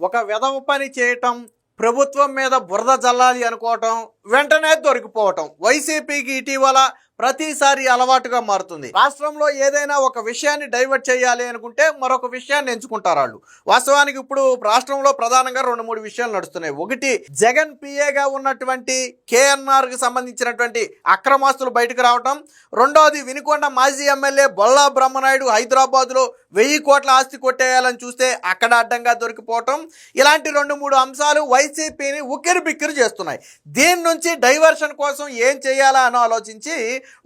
ఒక వెధవ పని చేయటం, ప్రభుత్వం మీద బురద జల్లాలి అనుకోవటం, వెంటనే దొరికిపోవటం వైసీపీకి ఇటీవల ప్రతిసారి అలవాటుగా మారుతుంది. రాష్ట్రంలో ఏదైనా ఒక విషయాన్ని డైవర్ట్ చేయాలి అనుకుంటే మరొక విషయాన్ని ఎంచుకుంటారు వాళ్ళు. వాస్తవానికి ఇప్పుడు రాష్ట్రంలో ప్రధానంగా 2-3 విషయాలు నడుస్తున్నాయి. ఒకటి, జగన్ పిఏగా ఉన్నటువంటి కేఎన్ఆర్కి సంబంధించినటువంటి అక్రమాస్తులు బయటకు రావటం. రెండోది, వినుకొండ మాజీ ఎమ్మెల్యే బొల్లా బ్రహ్మనాయుడు హైదరాబాద్లో 1000 కోట్ల ఆస్తి కొట్టేయాలని చూస్తే అక్కడ అడ్డంగా దొరికిపోవటం. ఇలాంటి 2-3 అంశాలు వైసీపీని ఉక్కిరి బిక్కిరి చేస్తున్నాయి. దీని నుంచి డైవర్షన్ కోసం ఏం చేయాలా అని ఆలోచించి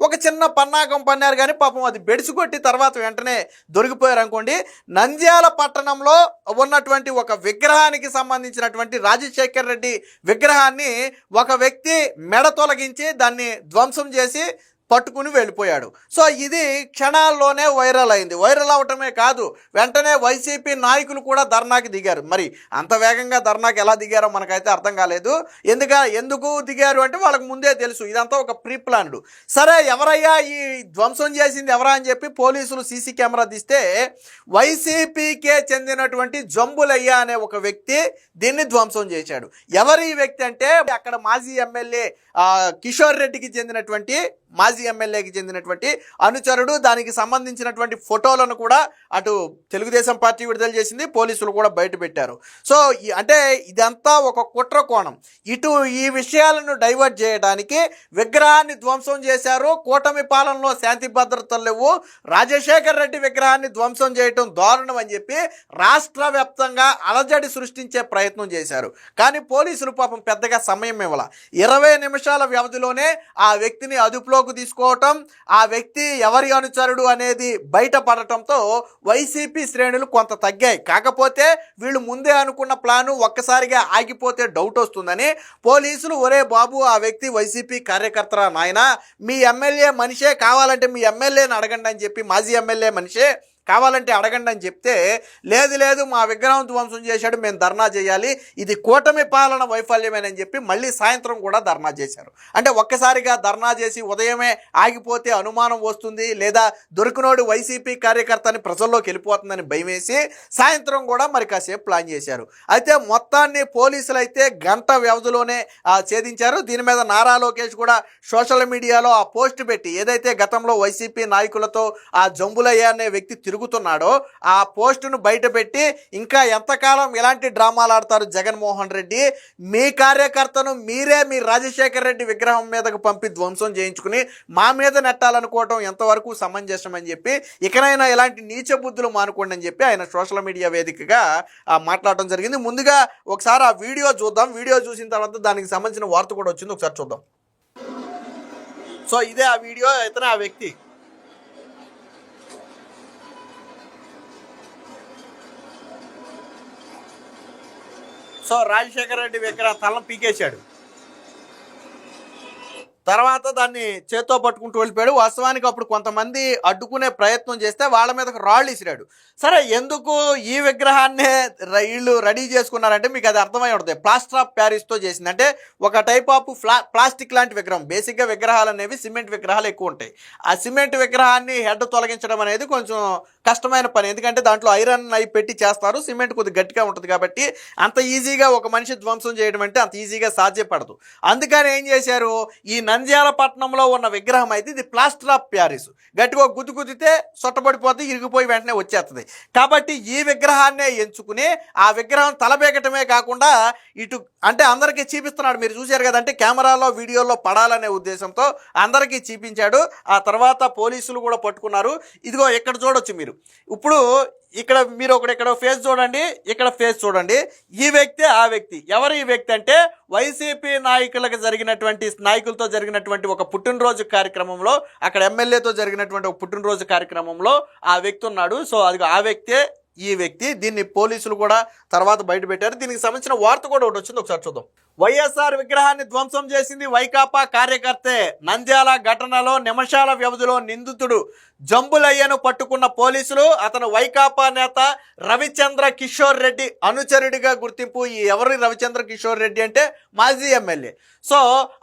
ఒక చిన్న పన్నాగం పన్నారు. కానీ పాపం అది బెడిసికొట్టి తర్వాత వెంటనే దొరికిపోయారు అనుకోండి. నంద్యాల పట్టణంలో ఉన్నటువంటి ఒక విగ్రహానికి సంబంధించినటువంటి రాజశేఖర్ రెడ్డి విగ్రహాన్ని ఒక వ్యక్తి మెడ తొలగించి దాన్ని ధ్వంసం చేసి పట్టుకుని వెళ్ళిపోయాడు. సో ఇది క్షణాల్లోనే వైరల్ అయింది. వైరల్ అవటమే కాదు, వెంటనే వైసీపీ నాయకులు కూడా ధర్నాకి దిగారు. మరి అంత వేగంగా ధర్నాకి ఎలా దిగారో మనకైతే అర్థం కాలేదు. ఎందుకు దిగారు అంటే వాళ్ళకు ముందే తెలుసు ఇదంతా ఒక ప్రీ ప్లాన్డ్. సరే, ఎవరయ్యా ఈ ధ్వంసం చేసింది ఎవరా అని చెప్పి పోలీసులు సీసీ కెమెరా తీస్తే వైసీపీకే చెందినటువంటి జంబులయ్య అనే ఒక వ్యక్తి దీన్ని ధ్వంసం చేశాడు. ఎవరు ఈ వ్యక్తి అంటే అక్కడ మాజీ ఎమ్మెల్యే కిషోర్ రెడ్డికి చెందినటువంటి అనుచరుడు. దానికి సంబంధించినటువంటి ఫోటోలను కూడా అటు తెలుగుదేశం పార్టీ విడుదల చేసింది, పోలీసులు కూడా బయట పెట్టారు. సో అంటే ఇదంతా ఒక కుట్ర కోణం. ఇటు ఈ విషయాలను డైవర్ట్ చేయడానికి విగ్రహాన్ని ధ్వంసం చేశారు. కూటమి పాలనలో శాంతి భద్రతలు లేవు, రాజశేఖర్ రెడ్డి విగ్రహాన్ని ధ్వంసం చేయటం దారుణం అని చెప్పి రాష్ట్ర వ్యాప్తంగా అలజడి సృష్టించే ప్రయత్నం చేశారు. కానీ పోలీసులు పాపం పెద్దగా సమయం ఇవ్వాల. 20 నిమిషాల వ్యవధిలోనే ఆ వ్యక్తిని అదుపులోకి తీసుకోవటం, ఆ వ్యక్తి ఎవరి అనుచరుడు అనేది బయటపడటంతో వైసీపీ శ్రేణులు కొంత తగ్గాయి. కాకపోతే వీళ్ళు ముందే అనుకున్న ప్లాను ఒక్కసారిగా ఆగిపోతే డౌట్ వస్తుందని పోలీసులు, ఒరే బాబు ఆ వ్యక్తి వైసీపీ కార్యకర్త నాయన, మీ ఎమ్మెల్యే మనిషే, కావాలంటే మీ ఎమ్మెల్యేని అడగండి అని చెప్పి, మాజీ ఎమ్మెల్యే మనిషే కావాలంటే అడగండి అని చెప్తే, లేదు మా విగ్రహం ధ్వంసం చేశాడు, మేము ధర్నా చేయాలి, ఇది కూటమి పాలన వైఫల్యమేనని చెప్పి మళ్ళీ సాయంత్రం కూడా ధర్నా చేశారు. అంటే ఒక్కసారిగా ధర్నా చేసి ఉదయమే ఆగిపోతే అనుమానం వస్తుంది, లేదా దొరికినోడు వైసీపీ కార్యకర్తని ప్రజల్లోకి వెళ్ళిపోతుందని భయమేసి సాయంత్రం కూడా మరి కాసేపు ప్లాన్ చేశారు. అయితే మొత్తాన్ని పోలీసులు అయితే గంట వ్యవధిలోనే ఛేదించారు. దీని మీద నారా లోకేష్ కూడా సోషల్ మీడియాలో ఆ పోస్ట్ పెట్టి, ఏదైతే గతంలో వైసీపీ నాయకులతో ఆ జంబులయ్య అనే వ్యక్తి తిరుగుతున్నాడో ఆ పోస్టును బయటపెట్టి, ఇంకా ఎంతకాలం ఇలాంటి డ్రామాలు ఆడతారు జగన్మోహన్ రెడ్డి, మీ కార్యకర్తను మీరే మీ రాజశేఖర్ రెడ్డి విగ్రహం మీదకు పంపి ధ్వంసం చేయించుకుని మా మీద నెట్టాలనుకోవటం ఎంతవరకు సమంజసం అని చెప్పి, ఇకనైనా ఇలాంటి నీచ బుద్ధులు మానుకోండి అని చెప్పి ఆయన సోషల్ మీడియా వేదికగా మాట్లాడటం జరిగింది. ముందుగా ఒకసారి ఆ వీడియో చూద్దాం. వీడియో చూసిన తర్వాత దానికి సంబంధించిన వార్త కూడా వచ్చింది, ఒకసారి చూద్దాం. సో ఇదే ఆ వీడియో, అయితే ఆ వ్యక్తి రాజశేఖర రెడ్డి విగ్రహం తలను పీకేశాడు. తర్వాత దాన్ని చేత్తో పట్టుకుంటూ వెళ్ళిపోయాడు. వాస్తవానికి అప్పుడు కొంతమంది అడ్డుకునే ప్రయత్నం చేస్తే వాళ్ళ మీదకు రాళ్ళు ఇసిరాడు. సరే, ఎందుకు ఈ విగ్రహాన్నే వీళ్ళు రెడీ చేసుకున్నారంటే మీకు అది అర్థమై ఉంటుంది. ప్లాస్టర్ ఆఫ్ ప్యారిస్తో చేసింది, అంటే ఒక టైప్ ఆఫ్ ప్లాస్టిక్ లాంటి విగ్రహం. బేసిక్గా విగ్రహాలు అనేవి సిమెంట్ విగ్రహాలు ఎక్కువ ఉంటాయి. ఆ సిమెంట్ విగ్రహాన్ని హెడ్ తొలగించడం అనేది కొంచెం కష్టమైన పని, ఎందుకంటే దాంట్లో ఐరన్ అయి పెట్టి చేస్తారు. సిమెంట్ కొద్దిగా గట్టిగా ఉంటుంది కాబట్టి అంత ఈజీగా ఒక మనిషి ధ్వంసం చేయడం అంటే అంత ఈజీగా సాధ్యపడదు. అందుకని ఏం చేశారు, ఈ నంద్యాల పట్టణంలో ఉన్న విగ్రహం అయితే ఇది ప్లాస్టర్ ఆఫ్ ప్యారిస్, గట్టిగా గుద్దితే సొట్టబడిపోతే ఇరిగిపోయి వెంటనే వచ్చేస్తుంది. కాబట్టి ఈ విగ్రహాన్నే ఎంచుకుని ఆ విగ్రహం తలబెగటమే కాకుండా ఇటు అంటే అందరికీ చూపిస్తున్నాడు. మీరు చూశారు కదంటే కెమెరాలో వీడియోలో పడాలనే ఉద్దేశంతో అందరికీ చూపించాడు. ఆ తర్వాత పోలీసులు కూడా పట్టుకున్నారు. ఇదిగో ఇక్కడ చూడొచ్చు మీరు. ఇప్పుడు ఇక్కడ మీరు ఇక్కడ ఫేస్ చూడండి, ఇక్కడ ఫేస్ చూడండి. ఈ వ్యక్తి ఆ వ్యక్తి. ఎవరు ఈ వ్యక్తి అంటే వైసీపీ నాయకులతో జరిగినటువంటి ఒక పుట్టినరోజు కార్యక్రమంలో, అక్కడ ఎమ్మెల్యేతో జరిగినటువంటి ఒక పుట్టినరోజు కార్యక్రమంలో ఆ వ్యక్తి ఉన్నాడు. సో అది ఆ వ్యక్తే ఈ వ్యక్తి. దీన్ని పోలీసులు కూడా తర్వాత బయట పెట్టారు. దీనికి సంబంధించిన వార్త కూడా ఒకటి వచ్చింది, ఒకసారి చూద్దాం. వైఎస్ఆర్ విగ్రహాన్ని ధ్వంసం చేసింది వైకాపా కార్యకర్తే. నంద్యాల ఘటనలో నిమిషాల వ్యవధిలో నిందితుడు జంబులయ్యను పట్టుకున్న పోలీసులు. అతను వైకాపా నేత రవిచంద్ర కిషోర్ రెడ్డి అనుచరుడిగా గుర్తింపు. ఈ ఎవరి రవిచంద్ర కిషోర్ రెడ్డి అంటే మాజీ ఎమ్మెల్యే. సో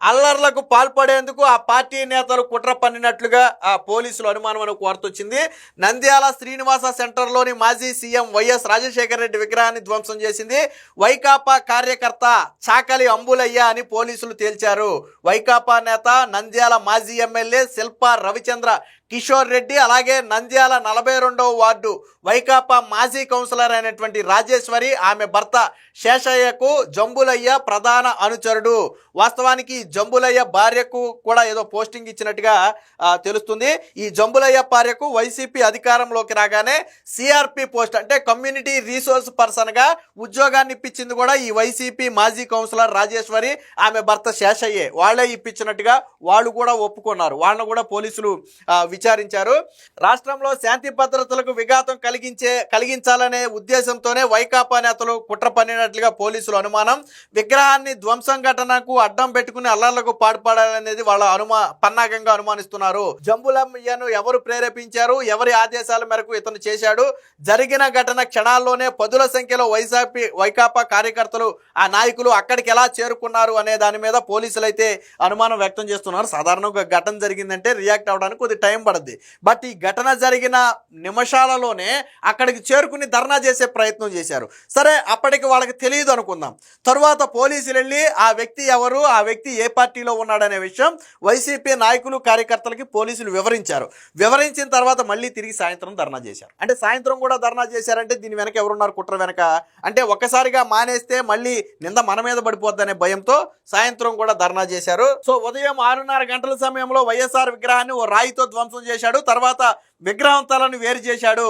అల్లర్లకు పాల్పడేందుకు ఆ పార్టీ నేతలు కుట్ర పన్నినట్లుగా ఆ పోలీసులు అనుమానం కోర్తొచ్చింది. నంద్యాల శ్రీనివాస సెంటర్లోని మాజీ సీఎం వైఎస్ రాజశేఖర రెడ్డి విగ్రహాన్ని ధ్వంసం చేసింది వైకాపా కార్యకర్త చాకలి అంబులయ్య అని పోలీసులు తేల్చారు. వైకాపా నేత నంద్యాల మాజీ ఎమ్మెల్యే శిల్పా రవిచంద్ర కిషోర్ రెడ్డి, అలాగే నంద్యాల 42వ వార్డు వైకాపా మాజీ కౌన్సిలర్ అయినటువంటి రాజేశ్వరి, ఆమె భర్త శేషయ్యకు జంబులయ్య ప్రధాన అనుచరుడు. వాస్తవానికి జంబులయ్య భార్యకు కూడా ఏదో పోస్టింగ్ ఇచ్చినట్టుగా తెలుస్తుంది. ఈ జంబులయ్య భార్యకు వైసీపీ అధికారంలోకి రాగానే సిఆర్పి పోస్ట్ అంటే కమ్యూనిటీ రీసోర్స్ పర్సన్గా ఉద్యోగాన్ని ఇప్పించింది కూడా ఈ వైసీపీ మాజీ కౌన్సిలర్ రాజేశ్వరి, ఆమె భర్త శేషయ్యే. వాళ్ళే ఇప్పించినట్టుగా వాళ్ళు కూడా ఒప్పుకున్నారు. వాళ్ళను కూడా పోలీసులు విచారించారు. రాష్ట్రంలో శాంతి భద్రతలకు విఘాతం కలిగించాలనే ఉద్దేశంతోనే వైకాపా నేతలు కుట్ర పన్నినట్లుగా పోలీసులు అనుమానం. విగ్రహాన్ని ధ్వంసం ఘటనకు అడ్డం పెట్టుకుని అల్లర్లకు పాల్పడాలనేది వాళ్ళ పన్నాగంగా అనుమానిస్తున్నారు. జంబులయ్యను ఎవరు ప్రేరేపించారు, ఎవరి ఆదేశాల మేరకు ఇతను చేశాడు, జరిగిన ఘటన క్షణాల్లోనే పదుల సంఖ్యలో వైకాపా కార్యకర్తలు ఆ నాయకులు అక్కడికి ఎలా చేరుకున్నారు అనే దాని మీద పోలీసులు అయితే అనుమానం వ్యక్తం చేస్తున్నారు. సాధారణంగా ఘటన జరిగిందంటే రియాక్ట్ అవడానికి కొద్ది టైం పడుద్ది. బట్ ఈ ఘటన జరిగిన నిమిషాలలోనే అక్కడికి చేరుకుని ధర్నా చేసే ప్రయత్నం చేశారు. సరే, అప్పటికి వాళ్ళకి తెలియదు అనుకుందాం. తరువాత పోలీసులు వెళ్ళి ఆ వ్యక్తి ఎవరు, ఆ వ్యక్తి ఏ పార్టీలో ఉన్నాడనే విషయం వైసీపీ నాయకులు కార్యకర్తలకి పోలీసులు వివరించారు. వివరించిన తర్వాత మళ్ళీ తిరిగి సాయంత్రం ధర్నా చేశారు. అంటే సాయంత్రం కూడా ధర్నా చేశారంటే దీని వెనక ఎవరున్నారు, కుట్ర వెనక అంటే ఒక్కసారిగా మానేస్తే మళ్ళీ నింద మన మీద పడిపోద్దనే భయంతో సాయంత్రం కూడా ధర్నా చేశారు. సో ఉదయం 6:30 గంటల సమయంలో వైఎస్ఆర్ విగ్రహాన్ని ఓ రాయితో ధ్వంసం చేశాడు. తర్వాత విగ్రహం తలను వేరు చేశాడు.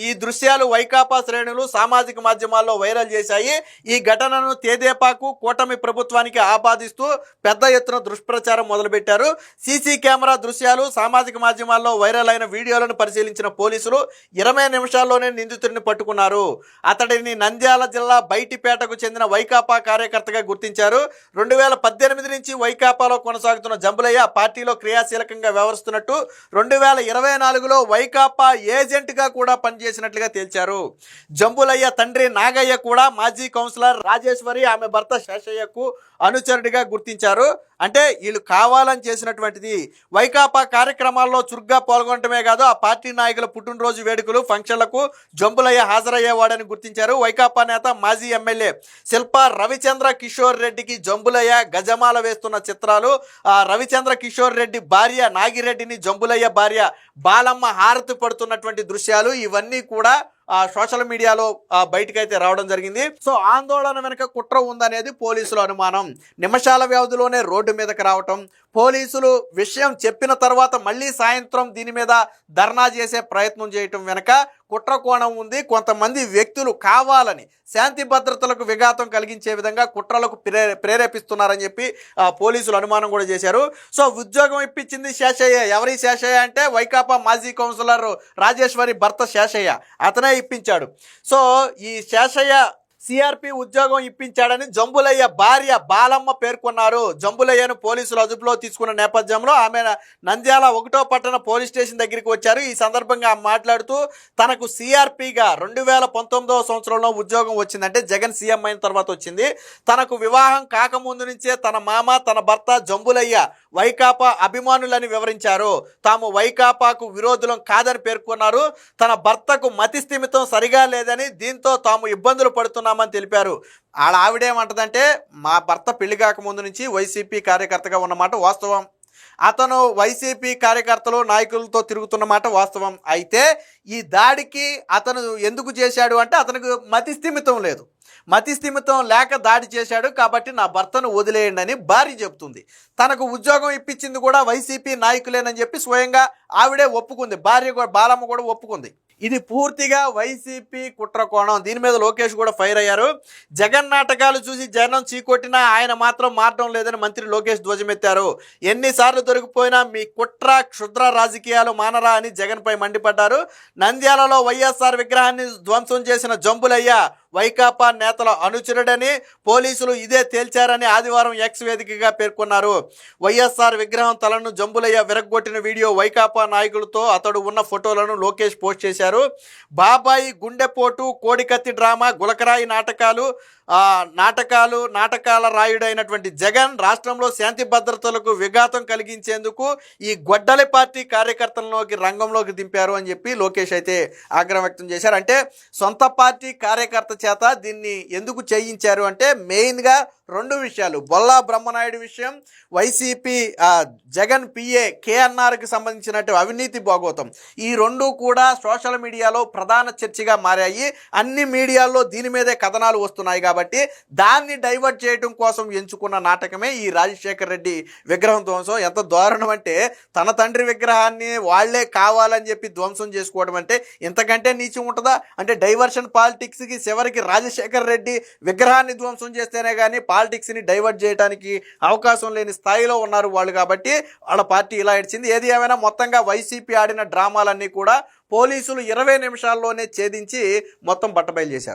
ఈ దృశ్యాలు వైకాపా శ్రేణులు సామాజిక మాధ్యమాల్లో వైరల్ చేశాయి. ఈ ఘటనను తేదేపాకు కూటమి ప్రభుత్వానికి ఆపాదిస్తూ పెద్ద ఎత్తున దుష్ప్రచారం మొదలుపెట్టారు. సీసీ కెమెరా దృశ్యాలు, సామాజిక మాధ్యమాల్లో వైరల్ అయిన వీడియోలను పరిశీలించిన పోలీసులు 20 నిమిషాల్లోనే నిందితుడిని పట్టుకున్నారు. అతడిని నంద్యాల జిల్లా బైటిపేటకు చెందిన వైకాపా కార్యకర్తగా గుర్తించారు. 2018 నుంచి వైకాపాలో కొనసాగుతున్న జంబులయ్య పార్టీలో క్రియాశీలకంగా వ్యవహరిస్తున్నట్టు 2024లో వైకాపా ఏజెంట్గా కూడా పనిచేసినట్లుగా తేల్చారు. జంబులయ్య తండ్రి నాగయ్య కూడా మాజీ కౌన్సిలర్ రాజేశ్వరి, ఆమె భర్త శేషయ్యకు అనుచరుడిగా గుర్తించారు. అంటే వీళ్ళు కావాలని చేసినటువంటిది. వైకాపా కార్యక్రమాల్లో చురుగ్గా పాల్గొనటమే కాదు, ఆ పార్టీ నాయకుల పుట్టినరోజు వేడుకలు, ఫంక్షన్లకు జంబులయ్య హాజరయ్యేవాడని గుర్తించారు. వైకాపా నేత మాజీ ఎమ్మెల్యే శిల్పా రవిచంద్ర కిషోర్ రెడ్డికి జంబులయ్య గజమాల వేస్తున్న చిత్రాలు, రవిచంద్ర కిషోర్ రెడ్డి భార్య నాగిరెడ్డిని జంబులయ్య భార్య బాలమ్మ హారతి పడుతున్నటువంటి దృశ్యాలు ఇవన్నీ కూడా సోషల్ మీడియాలో బయటకైతే రావడం జరిగింది. సో ఆందోళన వెనుక కుట్ర ఉందనేది పోలీసుల అనుమానం. నిమిషాల వ్యవధిలోనే రోడ్డు మీదకి రావటం, పోలీసులు విషయం చెప్పిన తర్వాత మళ్ళీ సాయంత్రం దీని మీద ధర్నా చేసే ప్రయత్నం చేయటం వెనుక కుట్ర కోణం ఉంది. కొంతమంది వ్యక్తులు కావాలని శాంతి భద్రతలకు విఘాతం కలిగించే విధంగా కుట్రలకు ప్రేరేపిస్తున్నారని చెప్పి పోలీసులు అనుమానం కూడా చేశారు. సో ఉద్యోగం ఇప్పించింది శేషయ్య. ఎవరి శేషయ్య అంటే వైకాపా మాజీ కౌన్సిలర్ రాజేశ్వరి భర్త శేషయ్య, అతనే ఇప్పించాడు. సో ఈ శేషయ్య సిఆర్పి ఉద్యోగం ఇప్పించాడని జంబులయ్య భార్య బాలమ్మ పేర్కొన్నారు. జంబులయ్యను పోలీసులు అదుపులో తీసుకున్న నేపథ్యంలో ఆమె నంద్యాల 1వ పట్టణ పోలీస్ స్టేషన్ దగ్గరికి వచ్చారు. ఈ సందర్భంగా మాట్లాడుతూ తనకు సిఆర్పిగా 2019వ సంవత్సరంలో ఉద్యోగం వచ్చిందంటే జగన్ సీఎం అయిన తర్వాత వచ్చింది. తనకు వివాహం కాకముందు నుంచే తన మామ, తన భర్త జంబులయ్య వైకాపా అభిమానులని వివరించారు. తాము వైకాపాకు విరోధులం కాదని పేర్కొన్నారు. తన భర్తకు మతి స్థిమితం సరిగా లేదని, దీంతో తాము ఇబ్బందులు పడుతున్నామని తెలిపారు. ఆవిడేమంటదంటే మా భర్త పెళ్లి కాకముందు నుంచి వైసీపీ కార్యకర్తగా ఉన్నమాట వాస్తవం. అతను వైసీపీ కార్యకర్తలు నాయకులతో తిరుగుతున్నమాట వాస్తవం. అయితే ఈ దాడికి అతను ఎందుకు చేశాడు అంటే అతనికి మతి స్థిమితం లేదు. మతి స్థిమితం లేక దాడి చేశాడు కాబట్టి నా భర్తను వదిలేయండి అని భార్య చెప్తుంది. తనకు ఉద్యోగం ఇప్పించింది కూడా వైసీపీ నాయకులేనని చెప్పి స్వయంగా ఆవిడే ఒప్పుకుంది. భార్య కూడా బాలమ్మ కూడా ఒప్పుకుంది. ఇది పూర్తిగా వైసీపీ కుట్ర కోణం. దీని మీద లోకేష్ కూడా ఫైర్ అయ్యారు. జగన్ నాటకాలు చూసి జనం చీకొట్టినా ఆయన మాత్రం మారడం లేదని మంత్రి లోకేష్ ధ్వజమెత్తారు. ఎన్నిసార్లు దొరికిపోయినా మీ కుట్ర క్షుద్ర రాజకీయాలు మానరా అని జగన్ పై మండిపడ్డారు. నంద్యాలలో వైఎస్ఆర్ విగ్రహాన్ని ధ్వంసం చేసిన జంబులయ్య వైకాపా నేతల అనుచరుడని పోలీసులు ఇదే తేల్చారని ఆదివారం ఎక్స్ వేదికగా పేర్కొన్నారు. వైఎస్ఆర్ విగ్రహం తలను జంబులయ్య విరగ్గొట్టిన వీడియో, వైకాపా నాయకులతో అతడు ఉన్న ఫోటోలను లోకేష్ పోస్ట్ చేశారు. బాబాయి గుండెపోటు, కోడికత్తి డ్రామా, గులకరాయి నాటకాల రాయుడైనటువంటి జగన్ రాష్ట్రంలో శాంతి భద్రతలకు విఘాతం కలిగించేందుకు ఈ గొడ్డలి పార్టీ కార్యకర్తలలోకి రంగంలోకి దింపారు అని చెప్పి లోకేష్ అయితే ఆగ్రహం వ్యక్తం చేశారు. అంటే సొంత పార్టీ కార్యకర్త చేత దీన్ని ఎందుకు చేయించారు అంటే మెయిన్గా రెండు విషయాలు. బొల్లా బ్రహ్మనాయుడు విషయం, వైసీపీ జగన్ పిఏ కేఎన్ఆర్కి సంబంధించినట్టు అవినీతి భాగోతం. ఈ రెండు కూడా సోషల్ మీడియాలో ప్రధాన చర్చగా మారాయి. అన్ని మీడియాల్లో దీని మీదే కథనాలు వస్తున్నాయి కాబట్టి దాన్ని డైవర్ట్ చేయడం కోసం ఎంచుకున్న నాటకమే ఈ రాజశేఖర్ రెడ్డి విగ్రహం ధ్వంసం. ఎంత దారుణం అంటే తన తండ్రి విగ్రహాన్ని వాళ్లే కావాలని చెప్పి ధ్వంసం చేసుకోవడం అంటే ఇంతకంటే నీచం ఉంటుందా? అంటే డైవర్షన్ పాలిటిక్స్కి చివరికి రాజశేఖర్ రెడ్డి విగ్రహాన్ని ధ్వంసం చేస్తేనే కానీ పాలిటిక్స్ని డైవర్ట్ చేయడానికి అవకాశం లేని స్థాయిలో ఉన్నారు వాళ్ళు. కాబట్టి వాళ్ళ పార్టీ ఇలా ఇచ్చింది. ఏది ఏమైనా మొత్తంగా వైసీపీ ఆడిన డ్రామాలన్నీ కూడా పోలీసులు 20 నిమిషాల్లోనే ఛేదించి మొత్తం బట్టబయలు చేశారు.